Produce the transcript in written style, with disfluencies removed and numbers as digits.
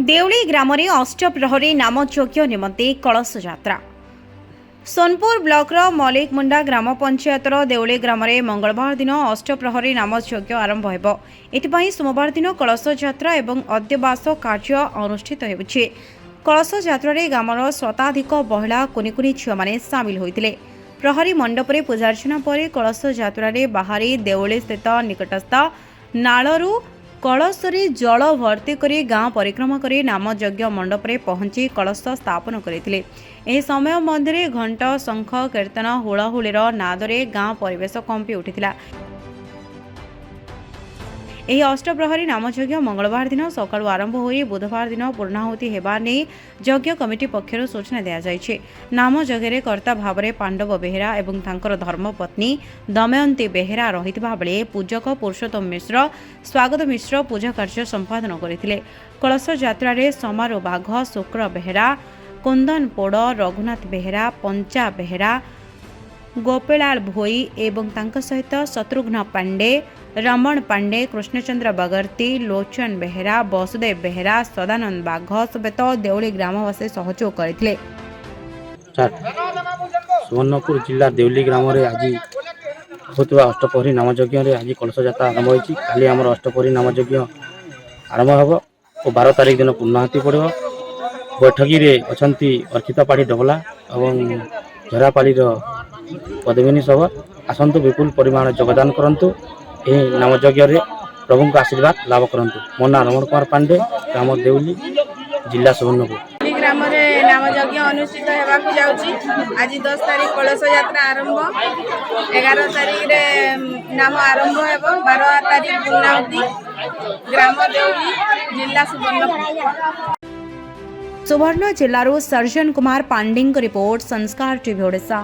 देवली ग्राम में अष्टप्रहरी नामयज्ञ निमंते कलश यात्रा। सोनपुर ब्लॉकर मलिकमुंडा ग्राम पंचायतर देवली ग्राम में मंगलवार दिन अष्टप्रहरी नामयज्ञ आरंभ हो। एथिपाई सोमवार दिन कलश यात्रा एवं अद्यवास कार्य अनुष्ठित होउछि। कलश यात्रा ग्रामर शताधिक महिला कुनिकुनि झियो माने सामिल होइतिले। प्रहरी मंडप में पूजार्चना पर कलश यात्रा बाहरी देवली स्थित निकटस्थ नालरू कलश जल भर्ती करी गांव परिक्रमा करी नामयज्ञ मंडप में पहुंची कलश स्थापन करते। यह समय मध्य घंट शंख कीर्तन हुलहुलीर नादरे गांव परिवेश कंपी उठिथिला। ଏହି ଅଷ୍ଟପ୍ରହରୀ ନାମଯଜ୍ଞ ମଙ୍ଗଳବାର ଦିନ ସକାଳୁ ଆରମ୍ଭ ହୋଇ ବୁଧବାର ଦିନ ପୂର୍ଣ୍ଣାହୁତି ହେବା ନେଇ ଯଜ୍ଞ କମିଟି ପକ୍ଷରୁ ସୂଚନା ଦିଆଯାଇଛି। ନାମଯଜ୍ଞରେ କର୍ତ୍ତା ଭାବରେ ପାଣ୍ଡବ ବେହେରା ଏବଂ ତାଙ୍କର ଧର୍ମପତ୍ନୀ ଦମୟନ୍ତୀ ବେହେରା ରହିଥିବା ବେଳେ ପୂଜକ ପୁରୁଷୋତ୍ତମ ମିଶ୍ର ସ୍ୱାଗତ ମିଶ୍ର ପୂଜା କାର୍ଯ୍ୟ ସମ୍ପାଦନ କରିଥିଲେ। କଳସ ଯାତ୍ରାରେ ସମାରୋହ ବାଘ ଶୁକ୍ର ବେହେରା କୁନ୍ଦନ ପୋଡ଼ ରଘୁନାଥ ବେହେରା ପଞ୍ଚା ବେହେରା गोपेलाल भोई एवं तांका सहित शत्रुघ्न पांडे रमण पांडे कृष्णचंद्र बगर्ती लोचन बेहेरा वसुदेव बेहेरा सदानंद बाघ समेत देवली ग्रामवासी सहयोग करते। सुवर्णपुर जिला देवली ग्राम में आज होता अष्टप्रहरी नामयज्ञ आज कलश यात्रा आरंभ होती। काली आम अष्टप्रहरी नामयज्ञ आरंभ हम और 12 तारीख दिन पूर्णाहुति पड़ो। बैठकी अच्छा अर्चिता पाढ़ी डबला और झरापाली पद्मिनी सभा आसतु विपुल परिमाण योगदान करंतु। नामयज्ञ प्रभु का आशीर्वाद लाभ करंतु। मो ना रमण कुमार पांडे ग्राम देवली जिला सुवर्णपुर ग्राम नामयज्ञ अनुष्ठित होगा जाऊँगी। आज 10 तारीख कलश यात्रा आरंभ 11 तारीख रे नाम आरंभ हो 12 तारीख पूर्णाहुति ग्राम देवली जिला सुवर्णपुर। सुवर्ण जिल्लारू सर्जन कुमार पांडे रिपोर्ट संस्कार टीवी ओडिशा।